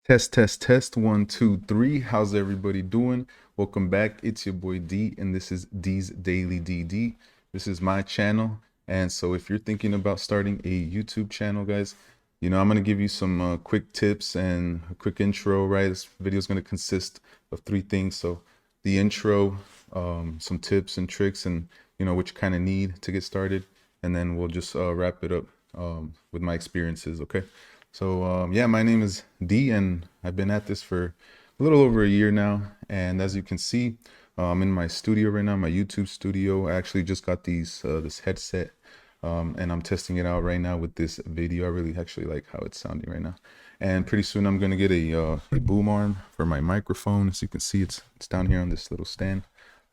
Test, test, test. One, two, three. How's everybody doing? Welcome back. It's your boy D, and this is D's Daily DD. This is my channel. And so, if you're thinking about starting a YouTube channel, guys, I'm going to give you some quick tips and a quick intro, right? This video is going to consist of three things. So, the intro, some tips and tricks, and what you kind of need to get started. And then we'll just wrap it up with my experiences, okay? So yeah, my name is D, and I've been at this for a little over a year now. And as you can see, I'm in my studio right now, my YouTube studio. I actually just got this headset, and I'm testing it out right now with this video. I really actually like how it's sounding right now. And pretty soon I'm gonna get a boom arm for my microphone. As you can see, it's down here on this little stand.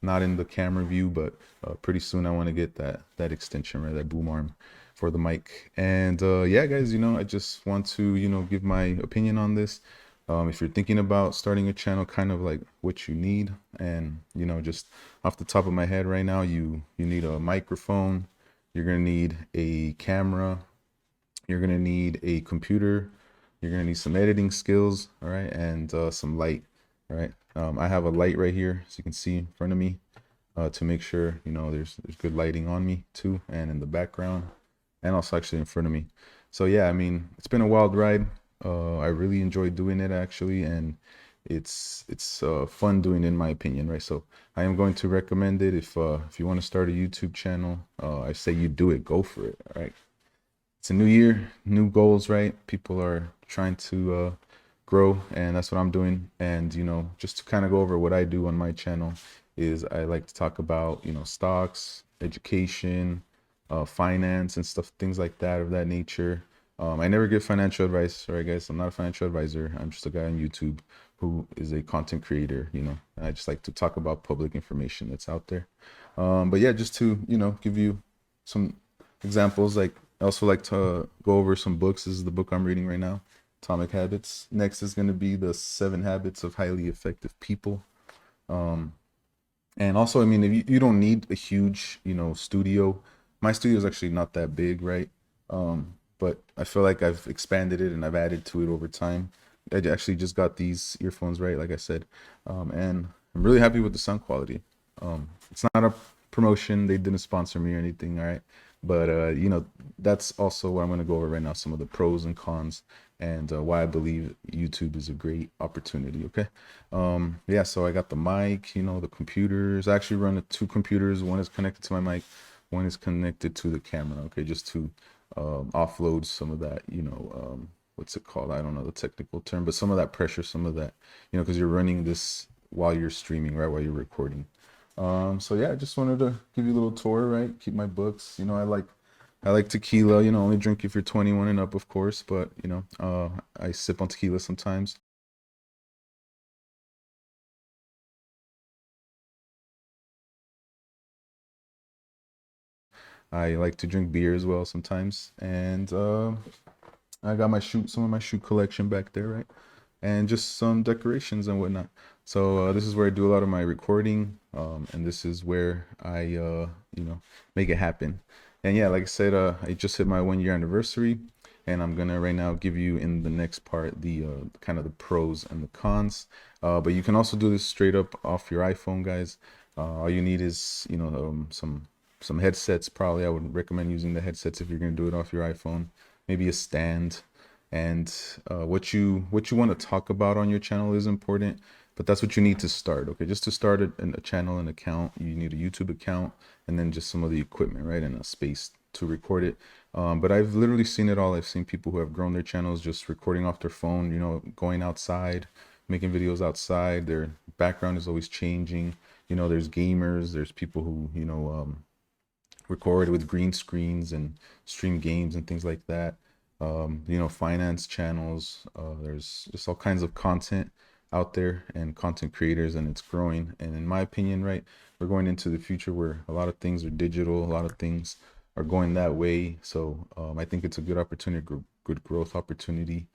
Not in the camera view, but pretty soon I want to get that extension, right, that boom arm for the mic. And yeah, guys, I just want to give my opinion on this. If you're thinking about starting a channel, kind of like what you need, and just off the top of my head right now, you need a microphone, you're gonna need a camera, you're gonna need a computer, you're gonna need some editing skills, all right, and some light, all right. I have a light right here, as you can see in front of me, to make sure there's good lighting on me too, and in the background, and also actually in front of me. So yeah, I mean, it's been a wild ride. I really enjoyed doing it actually, and it's fun doing it in my opinion, right? So I am going to recommend it if you want to start a YouTube channel. I say you do it, go for it, all right? It's a new year, new goals, right? People are trying to grow, and that's what I'm doing. And just to kind of go over what I do on my channel is I like to talk about stocks, education, finance, and stuff, things like that of that nature. I never give financial advice, right, guys? I'm not a financial advisor. I'm just a guy on YouTube who is a content creator. I just like to talk about public information that's out there. But yeah, just to give you some examples. Like, I also like to go over some books. This is the book I'm reading right now, Atomic Habits. Next is going to be the 7 Habits of Highly Effective People. And also, I mean, if you don't need a huge, studio. My studio is actually not that big, right? But I feel like I've expanded it and I've added to it over time. I actually just got these earphones, right, like I said, and I'm really happy with the sound quality. It's not a promotion; they didn't sponsor me or anything, all right? But that's also what I'm going to go over right now. Some of the pros and cons, and why I believe YouTube is a great opportunity. Okay, yeah. So I got the mic, the computers. I actually run 2 computers. One is connected to my mic, one is connected to the camera. Okay, just to offload some of that, what's it called? I don't know the technical term, but some of that pressure, some of that, because you're running this while you're streaming, right, while you're recording. So yeah, I just wanted to give you a little tour, right? Keep my books. I like tequila. Only drink if you're 21 and up, of course. But I sip on tequila sometimes. I like to drink beer as well sometimes, and I got some of my shoe collection back there, right? And just some decorations and whatnot. So this is where I do a lot of my recording, and this is where I, make it happen. And yeah, like I said, I just hit my 1 year anniversary, and I'm gonna right now give you in the next part the kind of the pros and the cons. But you can also do this straight up off your iPhone, guys. All you need is some headsets. Probably I would recommend using the headsets if you're gonna do it off your iPhone. Maybe a stand, and what you want to talk about on your channel is important, but that's what you need to start. Okay, just to start a channel, an account, you need a YouTube account, and then just some of the equipment, right, and a space to record it. But I've literally seen it all. I've seen people who have grown their channels just recording off their phone, going outside, making videos outside. Their background is always changing. There's gamers, there's people who record with green screens and stream games and things like that. Finance channels. There's just all kinds of content out there and content creators, and it's growing. And in my opinion, right, we're going into the future where a lot of things are digital, a lot of things are going that way. So I think it's a good opportunity, good growth opportunity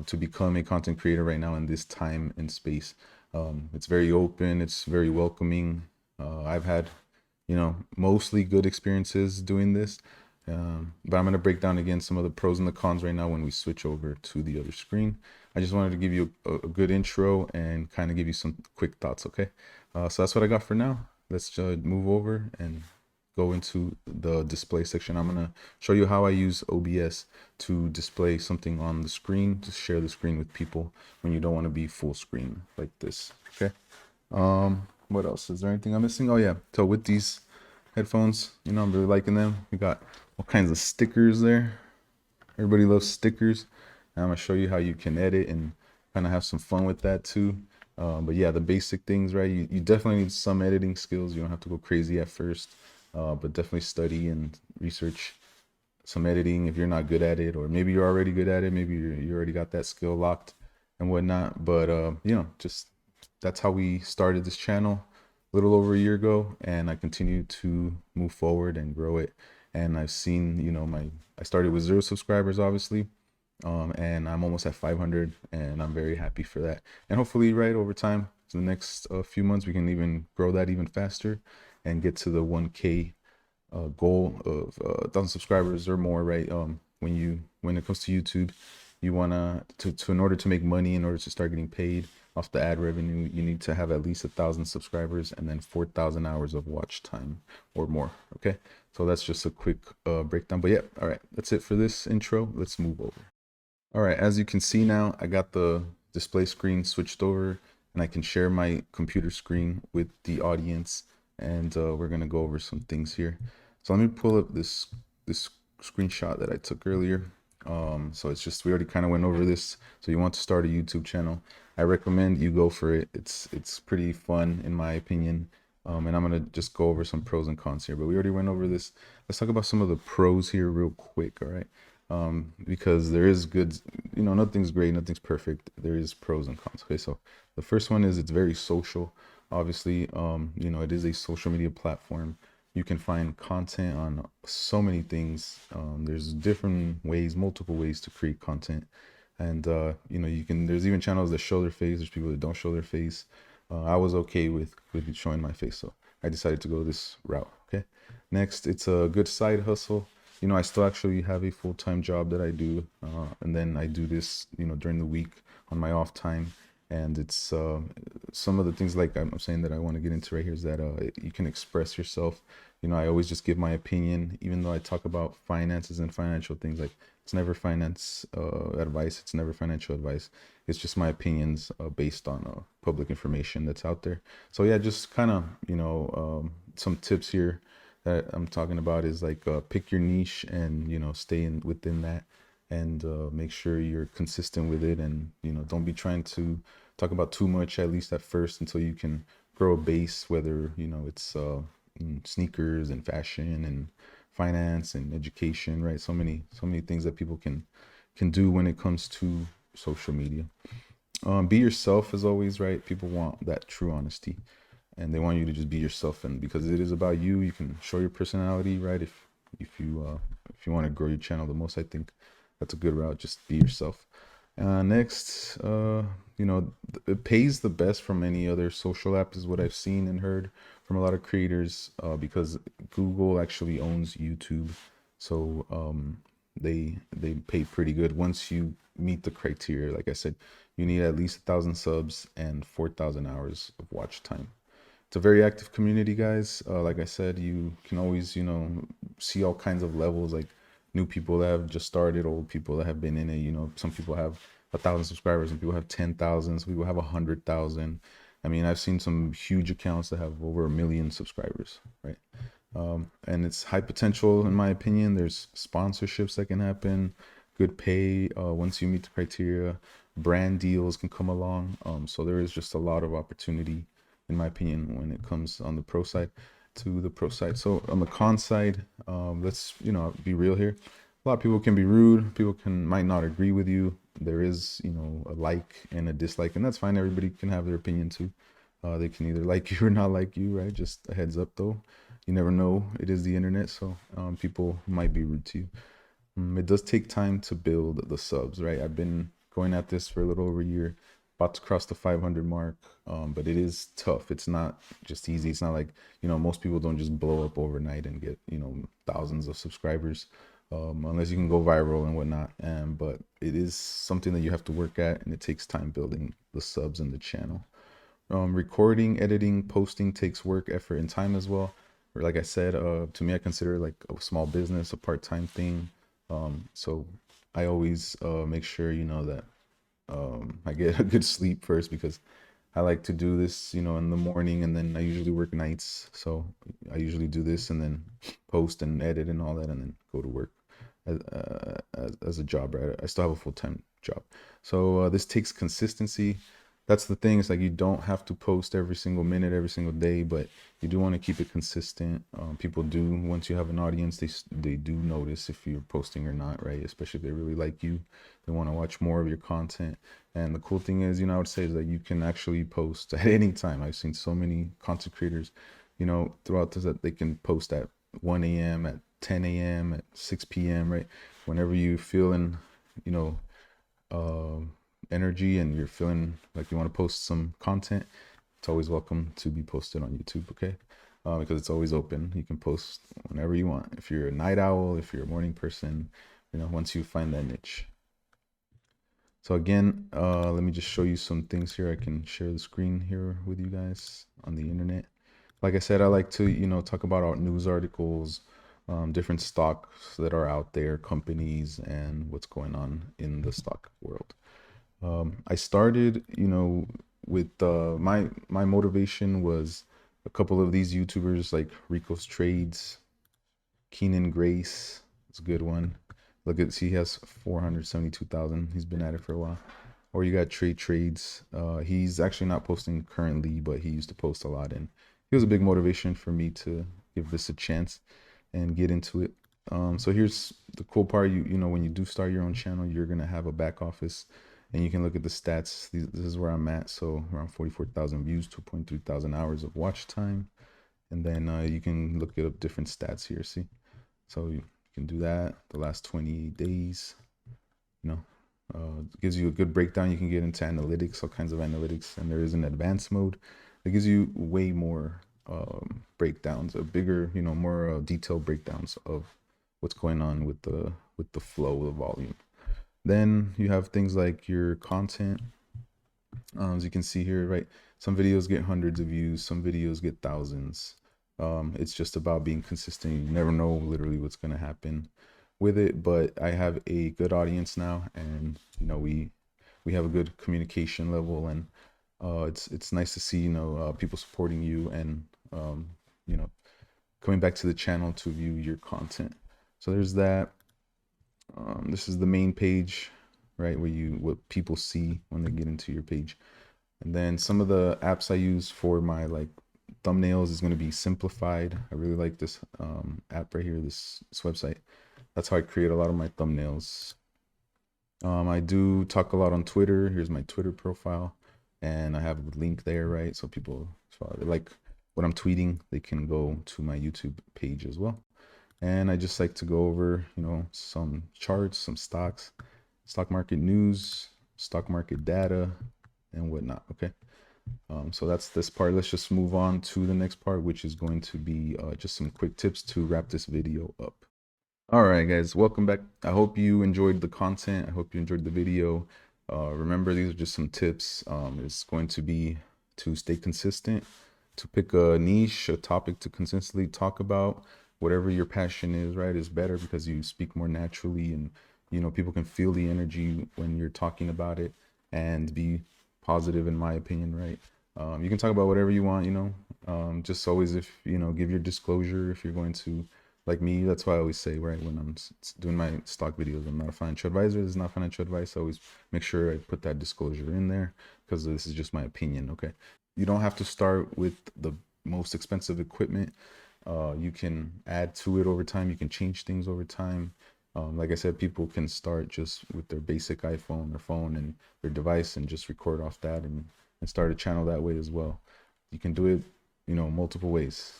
to become a content creator right now in this time and space. It's very open, it's very welcoming. I've had mostly good experiences doing this. But I'm going to break down again some of the pros and the cons right now when we switch over to the other screen. I just wanted to give you a good intro and kind of give you some quick thoughts, okay? So that's what I got for now. Let's move over and go into the display section. I'm going to show you how I use OBS to display something on the screen, to share the screen with people when you don't want to be full screen like this, okay? What else? Is there anything I'm missing? Oh yeah, so with these headphones, you know, I'm really liking them. We got all kinds of stickers there. Everybody loves stickers. And I'm gonna show you how you can edit and kind of have some fun with that too. But yeah, the basic things, right? You definitely need some editing skills. You don't have to go crazy at first, but definitely study and research some editing if you're not good at it, or maybe you're already good at it. Maybe you already got that skill locked and whatnot. But you know, just that's how we started this channel a little over a year ago, and I continue to move forward and grow it. And I've seen, you know, I started with 0 subscribers, obviously, and I'm almost at 500, and I'm very happy for that. And hopefully, right, over time, so the next few months, we can even grow that even faster and get to the 1K goal of 1,000 subscribers or more, right? When it comes to YouTube, you wanna to in order to make money, in order to start getting paid off the ad revenue, you need to have at least 1,000 subscribers and then 4,000 hours of watch time or more. Okay, so that's just a quick breakdown. But yeah, all right, that's it for this intro. Let's move over. All right, as you can see now, I got the display screen switched over, and I can share my computer screen with the audience, and we're gonna go over some things here. So let me pull up this screenshot that I took earlier. So it's just, we already kind of went over this. So you want to start a YouTube channel, I recommend you go for it. It's pretty fun in my opinion. And I'm gonna just go over some pros and cons here, but we already went over this. Let's talk about some of the pros here real quick, all right? Because there is good, you know, nothing's great, nothing's perfect. There is pros and cons. Okay, so the first one is it's very social. Obviously, you know, it is a social media platform. You can find content on so many things. There's different ways, multiple ways to create content. And, you know, there's even channels that show their face. There's people that don't show their face. I was okay with showing my face, so I decided to go this route. Okay. Next, it's a good side hustle. You know, I still actually have a full-time job that I do, and then I do this, you know, during the week on my off time. And it's some of the things, like I'm saying, that I want to get into right here is that you can express yourself. You know, I always just give my opinion, even though I talk about finances and financial things. Like, it's never finance advice. It's never financial advice. It's just my opinions based on public information that's out there. So yeah, just kind of, you know, some tips here that I'm talking about is like pick your niche and, you know, stay within that, and make sure you're consistent with it. And, you know, don't be trying to talk about too much, at least at first, until you can grow a base, whether, you know, it's sneakers and fashion and finance and education, right? So many things that people can do when it comes to social media. Be yourself as always, right? People want that true honesty, and they want you to just be yourself. And because it is about you, you can show your personality, right? If you want to grow your channel the most, I think that's a good route. Just be yourself. Next, you know, it pays the best from any other social app, is what I've seen and heard from a lot of creators, because Google actually owns YouTube. So they pay pretty good once you meet the criteria. Like I said, you need at least 1,000 subs and 4,000 hours of watch time. It's a very active community, guys. Like I said, you can always, you know, see all kinds of levels, like new people that have just started, old people that have been in it. You know, some people have 1,000 subscribers, and people have 10,000, some people have 100,000. I mean, I've seen some huge accounts that have over 1 million subscribers, right? And it's high potential, in my opinion. There's sponsorships that can happen, good pay once you meet the criteria, brand deals can come along. So there is just a lot of opportunity, in my opinion, when it comes on the pro side to the pro side. So on the con side, let's, you know, be real here. A lot of people can be rude. People might not agree with you. There is, you know, a like and a dislike, and that's fine. Everybody can have their opinion too. They can either like you or not like you, right? Just a heads up though. You never know. It is the internet, so people might be rude to you. It does take time to build the subs, right? I've been going at this for a little over a year. about to cross the 500 mark, but it is tough. It's not just easy. It's not like, most people don't just blow up overnight and get, thousands of subscribers, unless you can go viral and whatnot. But it is something that you have to work at, and it takes time building the subs and the channel. Recording, editing, posting takes work, effort, and time as well. Or like I said, to me, I consider it like a small business, a part-time thing. So I always make sure, that I get a good sleep first, because I like to do this, in the morning, and then I usually work nights. So I usually do this and then post and edit and all that, and then go to work as a job, right? I still have a full-time job. So this takes consistency. That's the thing. It's like you don't have to post every single minute, every single day, but you do want to keep it consistent. People do, once you have an audience, they do notice if you're posting or not, right? Especially if they really like you, they want to watch more of your content. And the cool thing is, I would say is that you can actually post at any time. I've seen so many content creators, throughout this, that they can post at 1 a.m., at 10 a.m., at 6 p.m., right? Whenever you feeling, energy and you're feeling like you want to post some content, it's always welcome to be posted on YouTube, okay? Because it's always open. You can post whenever you want. If you're a night owl, if you're a morning person, once you find that niche. So again, let me just show you some things here. I can share the screen here with you guys on the internet. Like I said, I like to, talk about news articles, different stocks that are out there, companies, and what's going on in the stock world. I started, with my motivation was a couple of these YouTubers like Rico's Trades, Keenan Grace. It's a good one. Look at, see, he has 472,000. He's been at it for a while. Or you got Trade Trades. He's actually not posting currently, but he used to post a lot, and he was a big motivation for me to give this a chance and get into it. So here's the cool part. When you do start your own channel, you're gonna have a back office, and you can look at the stats. This is where I'm at. So around 44,000 views, 2.3 thousand hours of watch time. And then you can look at different stats here. See, so you can do that. The last 20 days, it gives you a good breakdown. You can get into analytics, all kinds of analytics, and there is an advanced mode that gives you way more breakdowns, a bigger, more detailed breakdowns of what's going on with the flow, the volume. Then you have things like your content. As you can see here, right? Some videos get hundreds of views, some videos get thousands. It's just about being consistent. You never know literally what's going to happen with it, but I have a good audience now, and we have a good communication level, and it's nice to see people supporting you, and coming back to the channel to view your content. So there's that. This is the main page, right, where what people see when they get into your page. And then some of the apps I use for my thumbnails is going to be Simplified. I really like this app right here, this website. That's how I create a lot of my thumbnails. I do talk a lot on Twitter. Here's my Twitter profile, and I have a link there, right? So people, if they like what I'm tweeting, they can go to my YouTube page as well. And I just like to go over, some charts, some stocks, stock market news, stock market data, and whatnot. Okay. So that's this part. Let's just move on to the next part, which is going to be just some quick tips to wrap this video up. All right, guys, welcome back. I hope you enjoyed the content. I hope you enjoyed the video. Remember, these are just some tips. It's going to be to stay consistent, to pick a niche, a topic to consistently talk about. Whatever your passion is, right, is better because you speak more naturally, and people can feel the energy when you're talking about it, and be positive, in my opinion, right? You can talk about whatever you want, just always, if give your disclosure if you're going to, like me. That's why I always say, right, when I'm doing my stock videos, I'm not a financial advisor. This is not financial advice. I always make sure I put that disclosure in there, because this is just my opinion. Okay, you don't have to start with the most expensive equipment. You can add to it over time. You can change things over time. Like I said, people can start just with their basic iPhone, their phone, and their device, and just record off that, and start a channel that way as well. You can do it, multiple ways.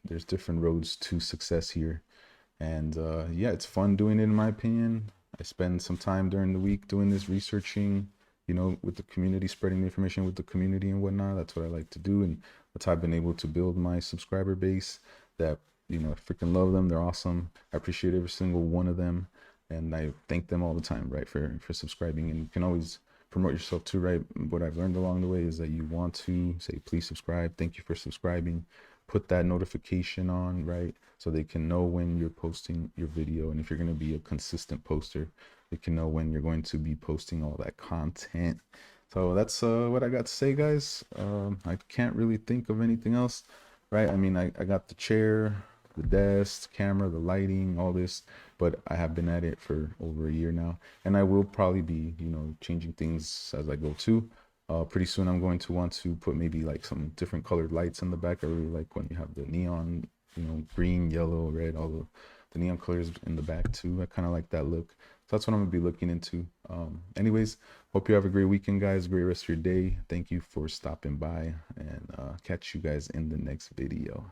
There's different roads to success here, and yeah, it's fun doing it, in my opinion. I spend some time during the week doing this, researching, you know, with the community, spreading the information with the community and whatnot. That's what I like to do, and that's how I've been able to build my subscriber base. That, you know, I freaking love them. They're awesome. I appreciate every single one of them, and I thank them all the time, right, for subscribing. And you can always promote yourself too, right? What I've learned along the way is that you want to say, please subscribe, thank you for subscribing, put that notification on, right, so they can know when you're posting your video. And if you're going to be a consistent poster, they can know when you're going to be posting all that content. So that's what I got to say, guys. I can't really think of anything else, right? I mean, I got the chair, the desk, camera, the lighting, all this, but I have been at it for over a year now, and I will probably be, you know, changing things as I go too. Pretty soon I'm going to want to put maybe like some different colored lights in the back. I really like when you have the neon, you know, green, yellow, red, all the neon colors in the back too. I kind of like that look. So that's what I'm gonna be looking into. Anyways, hope you have a great weekend, guys. Great rest of your day. Thank you for stopping by, and catch you guys in the next video.